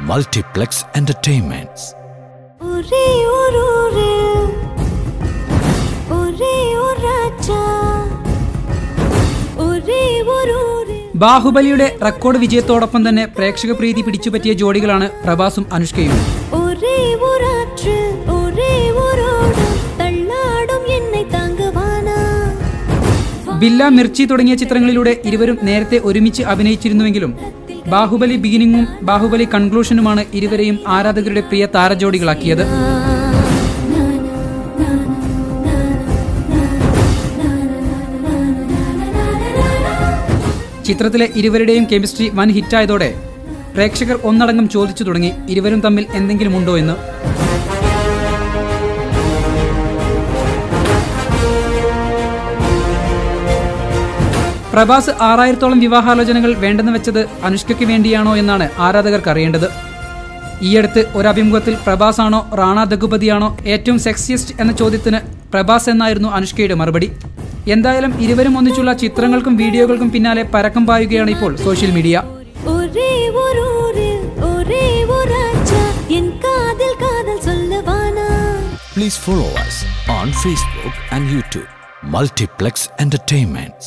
Multiplex Entertainments. ബാഹുബലിയുടെ record വിജയത്തോടൊപ്പം തന്നെ പ്രേക്ഷക പ്രീതി പിടിച്ചുപറ്റിയ ജോഡികളാണ് പ്രഭാസും അനുഷ്കയും. ബില്ല, മിർച്ചി തുടങ്ങിയ ചിത്രങ്ങളിലൂടെ ഇരുവരും നേരത്തെ ഒരുമിച്ച് അഭിനയിച്ചിരുന്നുവെങ്കിലും ബാഹുബലി ബിഗിനിങ്ങും ബാഹുബലി കൺക്ലൂഷനുമാണ് ഇരുവരെയും ആരാധകരുടെ പ്രിയ താരജോഡികളാക്കിയത്. ചിത്രത്തിലെ ഇരുവരുടെയും കെമിസ്ട്രി വൻ ഹിറ്റായതോടെ പ്രേക്ഷകർ ഒന്നടങ്കം ചോദിച്ചു തുടങ്ങി ഇരുവരും തമ്മിൽ എന്തെങ്കിലും ഉണ്ടോ എന്ന്. പ്രഭാസ് 6000-ഓളം വിവാഹാലോചനകൾ വേണ്ടെന്ന് വെച്ചത് അനുഷ്കയ്ക്ക് വേണ്ടിയാണോ എന്നാണ് ആരാധകർക്ക് അറിയേണ്ടത്. ഈയടുത്ത് ഒരഭിമുഖത്തിൽ പ്രഭാസാണോ റാണ ദഗുപതിയാണോ ഏറ്റവും സെക്സിയസ്റ്റ് എന്ന ചോദ്യത്തിന് പ്രഭാസ് എന്നായിരുന്നു അനുഷ്കയുടെ മറുപടി. എന്തായാലും ഇരുവരും ഒന്നിച്ചുള്ള ചിത്രങ്ങൾക്കും വീഡിയോകൾക്കും പിന്നാലെ പരക്കം പായുകയാണ് ഇപ്പോൾ social media. Please follow us on Facebook and YouTube. Multiplex Entertainments.